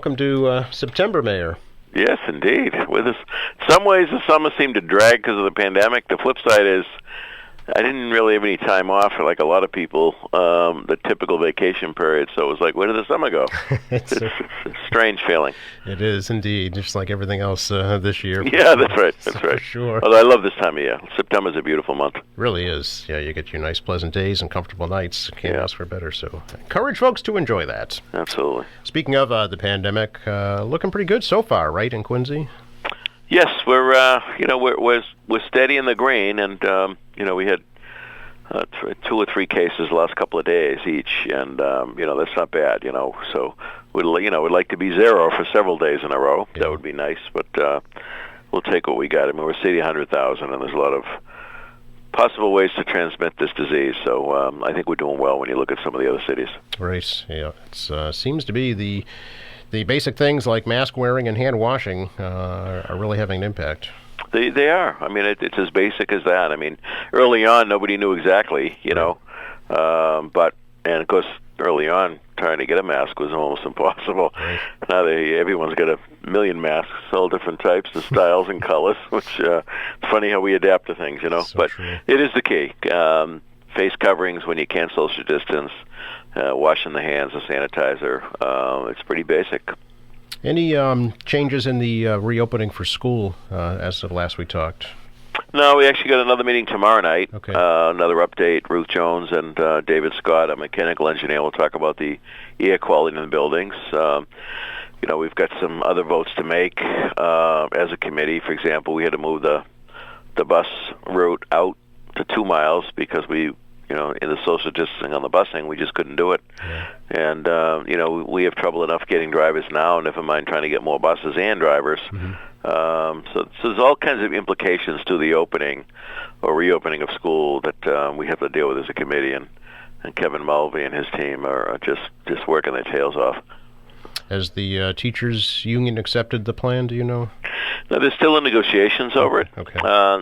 welcome to September, Mayor. Yes, indeed. With us, some ways the summer seemed to drag because of the pandemic. The flip side is I didn't really have any time off for like a lot of people, the typical vacation period. So it was like, where did the summer go? it's a strange feeling. It is indeed, just like everything else this year. Yeah, that's right. That's right. For sure. Although I love this time of year. September's a beautiful month. Really is. Yeah, you get your nice, pleasant days and comfortable nights. Can't ask for better. So encourage folks to enjoy that. Absolutely. Speaking of the pandemic, looking pretty good so far, right, in Quincy? Yes, we're steady in the green, and we had 2 or 3 cases the last couple of days each, and that's not bad. So we'd like to be 0 for several days in a row. Yeah. That would be nice, but we'll take what we got. I mean, we're city 100,000, and there's a lot of possible ways to transmit this disease. So I think we're doing well when you look at some of the other cities. Right. Yeah. It seems to be the basic things like mask wearing and hand washing are really having an impact. They are. I mean, it's as basic as that. I mean, early on, nobody knew exactly, but of course, early on, trying to get a mask was almost impossible. Right. Now everyone's got a million masks, all different types and styles and colors, which it's funny how we adapt to things, So but true. It is the key. Face coverings when you can't social distance, washing the hands, the sanitizer. It's pretty basic. Any changes in the reopening for school as of last we talked? No, we actually got another meeting tomorrow night. Okay. Another update. Ruth Jones and David Scott, a mechanical engineer, will talk about the air quality in the buildings. We've got some other votes to make as a committee. For example, we had to move the bus route out to 2 miles because in the social distancing on the busing, we just couldn't do it. Yeah. And, we have trouble enough getting drivers now, never mind trying to get more buses and drivers. Mm-hmm. So there's all kinds of implications to the opening or reopening of school that we have to deal with as a committee, and Kevin Mulvey and his team are just working their tails off. Has the teachers union accepted the plan, do you know? No, they're still in negotiations over it. Okay.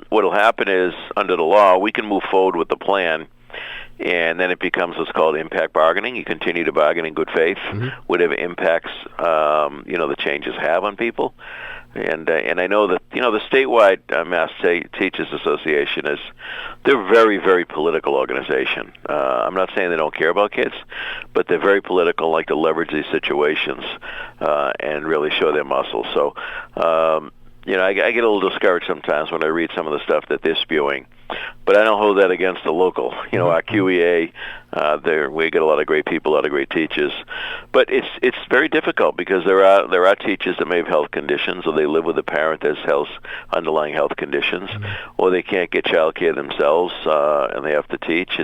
What will happen is, under the law, we can move forward with the plan, and then it becomes what's called impact bargaining. You continue to bargain in good faith, whatever impacts the changes have on people. And I know that the statewide Mass Teachers Association they're a very, very political organization. I'm not saying they don't care about kids, but they're very political, like to leverage these situations and really show their muscle. So I get a little discouraged sometimes when I read some of the stuff that they're spewing, but I don't hold that against the local. Our QEA, we get a lot of great people, a lot of great teachers, but it's very difficult because there are teachers that may have health conditions, or they live with a parent that has underlying health conditions, or they can't get child care themselves and they have to teach.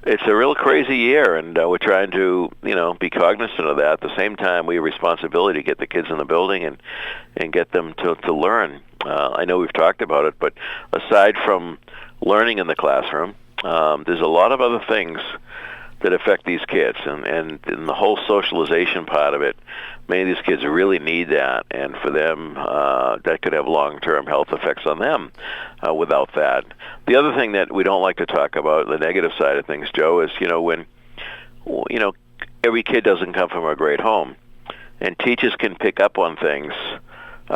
It's a real crazy year, and we're trying to, be cognizant of that. At the same time, we have a responsibility to get the kids in the building and get them to learn. I know we've talked about it, but aside from learning in the classroom, there's a lot of other things that affect these kids, and the whole socialization part of it. Many of these kids really need that, and for them, that could have long-term health effects on them without that. The other thing that we don't like to talk about, the negative side of things, Joe, is when every kid doesn't come from a great home, and teachers can pick up on things,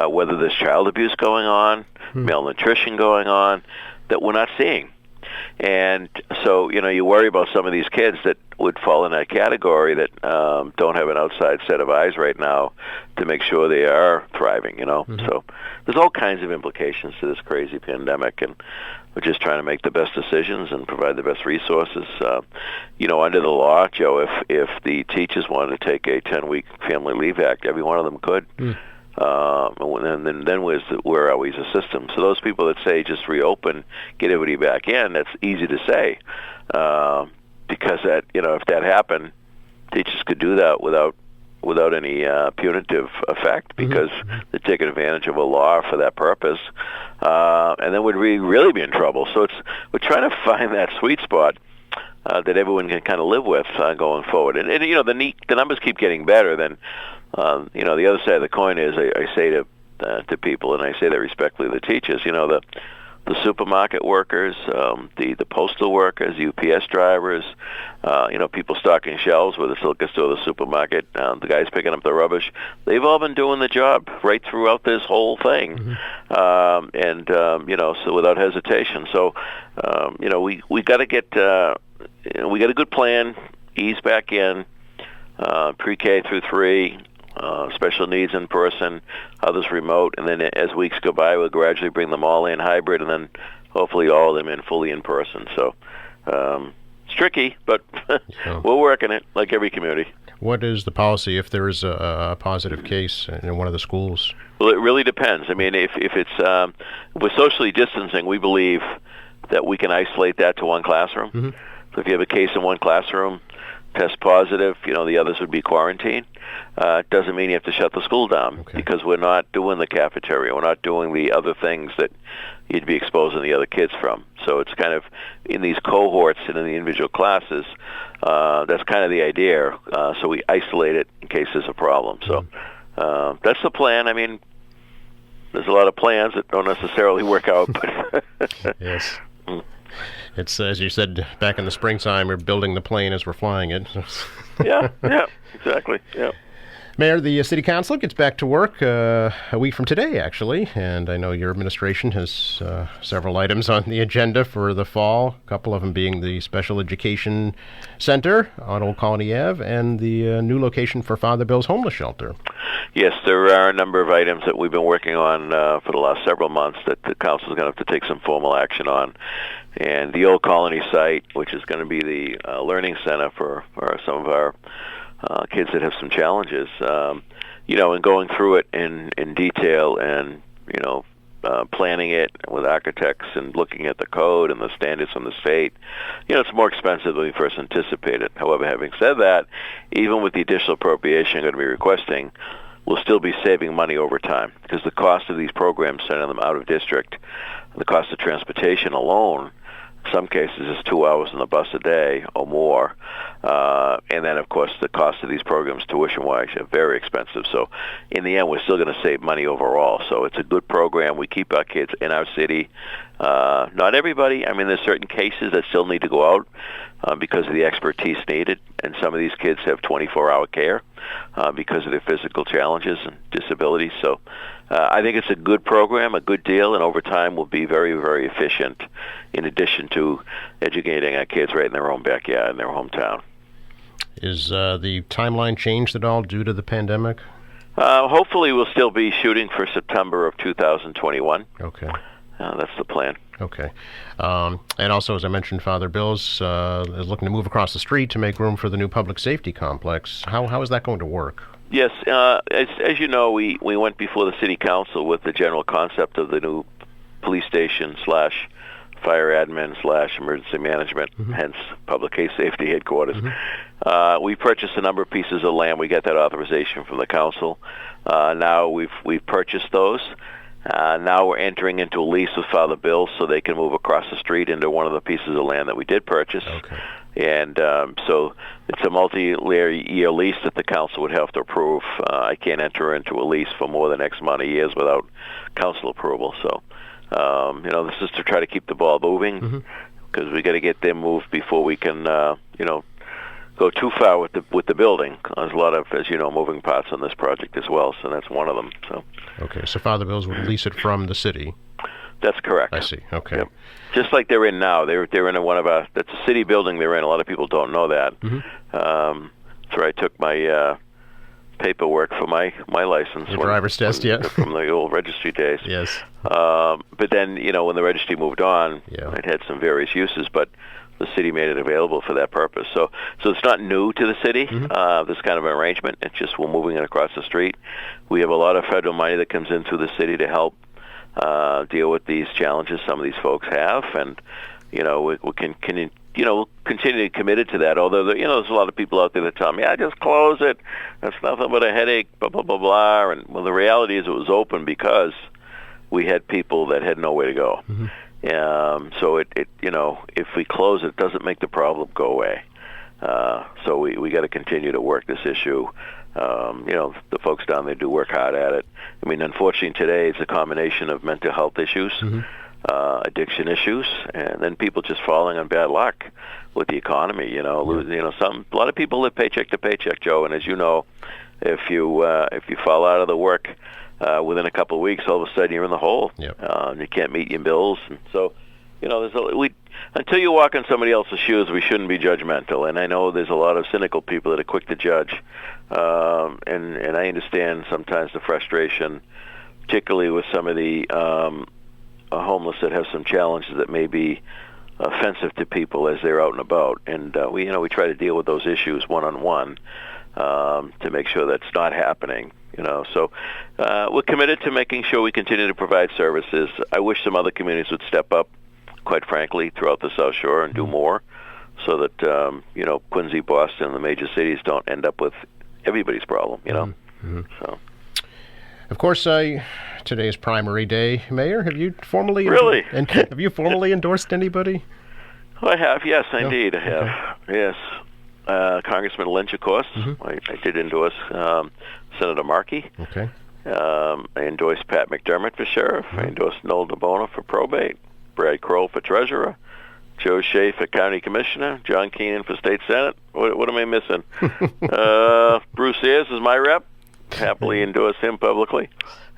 whether there's child abuse going on, malnutrition going on, that we're not seeing. And so, you worry about some of these kids that would fall in that category that don't have an outside set of eyes right now to make sure they are thriving, So there's all kinds of implications to this crazy pandemic, and we're just trying to make the best decisions and provide the best resources. Under the law, Joe, if the teachers wanted to take a 10-week Family Leave Act, every one of them could. And then where are we as a system? So those people that say just reopen, get everybody back in, that's easy to say, because that if that happened, teachers could do that without any punitive effect, because they're taking advantage of a law for that purpose, and then we'd really be in trouble. So we're trying to find that sweet spot that everyone can kind of live with going forward. And the numbers keep getting better. Then the other side of the coin is I say to people, and I say that respectfully to the teachers, the supermarket workers, the postal workers, UPS drivers, people stocking shelves, whether it's the liquor store or the supermarket, the guys picking up the rubbish. They've all been doing the job right throughout this whole thing, so without hesitation. So, we got to get, we got a good plan, ease back in, pre-K through 3, special needs in person, others remote, and then as weeks go by, we'll gradually bring them all in hybrid, and then hopefully all of them in fully in person. So it's tricky, but we're working it like every community. What is the policy if there is a positive case in one of the schools? Well, it really depends. I mean, if it's with socially distancing, we believe that we can isolate that to one classroom. Mm-hmm. So if you have a case in one classroom, test positive, the others would be quarantined. It doesn't mean you have to shut the school down because we're not doing the cafeteria. We're not doing the other things that you'd be exposing the other kids from. So it's kind of in these cohorts and in the individual classes, that's kind of the idea. So we isolate it in case there's a problem. So that's the plan. I mean, there's a lot of plans that don't necessarily work out. But yes. It's, as you said back in the springtime, we're building the plane as we're flying it. yeah, exactly. Yeah. Mayor, the City Council gets back to work a week from today, actually, and I know your administration has several items on the agenda for the fall, a couple of them being the Special Education Center on Old Colony Ave and the new location for Father Bill's Homeless Shelter. Yes, there are a number of items that we've been working on for the last several months that the council is going to have to take some formal action on. And the Old Colony site, which is going to be the learning center for some of our kids that have some challenges, and going through it in detail and, planning it with architects and looking at the code and the standards from the state, it's more expensive than we first anticipated. However, having said that, even with the additional appropriation I'm going to be requesting, we'll still be saving money over time because the cost of these programs, sending them out of district, the cost of transportation alone, in some cases is 2 hours on the bus a day or more. And then, of course, the cost of these programs, tuition-wise, are very expensive. So in the end, we're still going to save money overall. So it's a good program. We keep our kids in our city. Not everybody. I mean, there's certain cases that still need to go out because of the expertise needed. And some of these kids have 24-hour care because of their physical challenges and disabilities. So I think it's a good program, a good deal, and over time will be very, very efficient in addition to educating our kids right in their own backyard, in their hometown. Is the timeline changed at all due to the pandemic? Hopefully we'll still be shooting for September of 2021. Okay. That's the plan. Okay. And also, as I mentioned, Father Bill's is looking to move across the street to make room for the new public safety complex. How is that going to work? Yes. As you know, we went before the City Council with the general concept of the new police station / fire admin / emergency management, hence public safety headquarters. We purchased a number of pieces of land. We got that authorization from the council. Now we've purchased those. Now we're entering into a lease with Father Bill so they can move across the street into one of the pieces of land that we did purchase. Okay. And so it's a multi-year lease that the council would have to approve. I can't enter into a lease for more than X amount of years without council approval. So, this is to try to keep the ball moving because we got to get them moved before we can, go too far with the building. There's a lot of, as you know, moving parts on this project as well, so that's one of them. So. Okay, so Father Bill's would lease it from the city. That's correct. I see. Okay. Yep. Just like they're in now. They're in one of our. That's a city building they're in. A lot of people don't know that. That's where I took my paperwork for my license. The driver's test, yeah. From the old registry days. Yes. But then, when the registry moved on, it had some various uses, but the city made it available for that purpose. So it's not new to the city, this kind of an arrangement. It's just we're moving it across the street. We have a lot of federal money that comes in through the city to help deal with these challenges some of these folks have, and we can continue committed to that. Although there's a lot of people out there that tell me, just close it. That's nothing but a headache. Blah blah blah blah. And well, the reality is it was open because we had people that had nowhere to go. So it if we close it, doesn't make the problem go away. So we got to continue to work this issue. The folks down there do work hard at it. I mean, unfortunately today it's a combination of mental health issues. addiction issues, and then people just falling on bad luck with the economy. A lot of people live paycheck to paycheck, Joe, and as you know, if you fall out of the work within a couple of weeks, all of a sudden you're in the hole. Yep. And you can't meet your bills, and so until you walk in somebody else's shoes, we shouldn't be judgmental. And I know there's a lot of cynical people that are quick to judge, and I understand sometimes the frustration, particularly with some of the homeless that have some challenges that may be offensive to people as they're out and about. And we try to deal with those issues one-on-one to make sure that's not happening. So we're committed to making sure we continue to provide services. I wish some other communities would step up, quite frankly, throughout the South Shore and do more, so that Quincy, Boston, the major cities don't end up with everybody's problem. So. Of course, today is primary day, Mayor. Have you formally have you formally endorsed anybody? Well, I have. Yes, indeed, I have. Okay. Yes, Congressman Lynch, of course. I did endorse Senator Markey. Okay. I endorsed Pat McDermott for sheriff. I endorsed Noel DeBona for probate. Brad Kroll for treasurer. Joe Shea for county commissioner. John Keenan for state senate. What am I missing? Bruce Ayers is my rep. Happily endorse him publicly.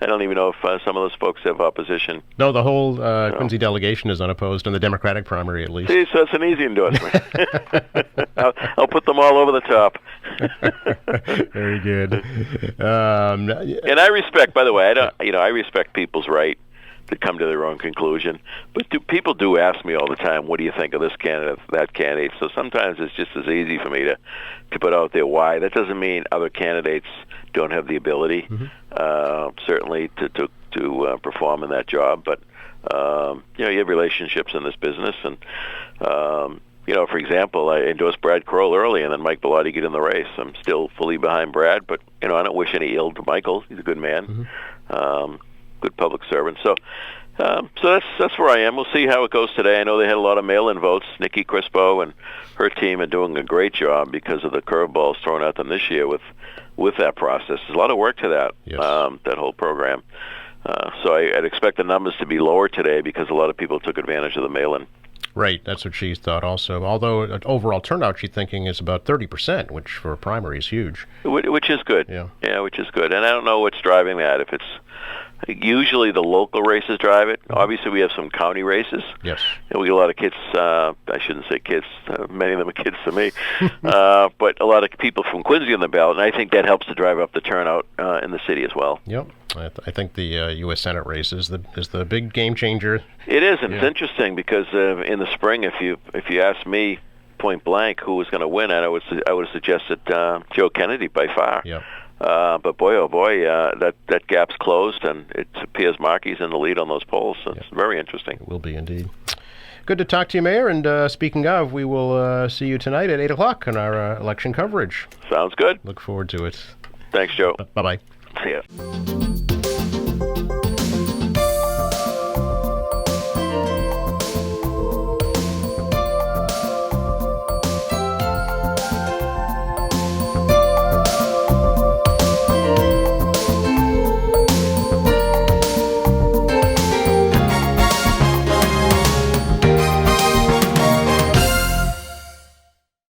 I don't even know if some of those folks have opposition. No, the whole Quincy delegation is unopposed in the Democratic primary, at least. See, so it's an easy endorsement. I'll put them all over the top. Very good. And I respect, by the way, I respect people's right to come to their own conclusion. But people do ask me all the time, what do you think of this candidate, that candidate? So sometimes it's just as easy for me to put out there why. That doesn't mean other candidates don't have the ability, certainly, to perform in that job. But, you have relationships in this business. And, for example, I endorsed Brad Kroll early, and then Mike Bellotti get in the race. I'm still fully behind Brad, but, I don't wish any ill to Michael. He's a good man. Good public servant. So that's where I am. We'll see how it goes today. I know they had a lot of mail-in votes. Nikki Crispo and her team are doing a great job because of the curveballs thrown at them this year with that process. There's a lot of work to that, that whole program. So I'd expect the numbers to be lower today because a lot of people took advantage of the mail-in. Right, that's what she thought also. Although overall turnout, she's thinking is about 30%, which for a primary is huge. Which is good. Yeah, which is good. And I don't know what's driving that. If it's usually the local races drive it. Obviously, we have some county races. Yes. And we get a lot of kids. I shouldn't say kids. Many of them are kids to me. But a lot of people from Quincy on the ballot, and I think that helps to drive up the turnout in the city as well. Yep. I think the U.S. Senate race is the big game changer. It is, and it's interesting because in the spring, if you ask me point blank who was going to win, I would have suggested Joe Kennedy by far. Yep. But boy, oh boy, that gap's closed, and it appears Markey's in the lead on those polls. So it's very interesting. It will be indeed. Good to talk to you, Mayor. And speaking of, we will see you tonight at 8 o'clock on our election coverage. Sounds good. Look forward to it. Thanks, Joe. Bye-bye. See ya.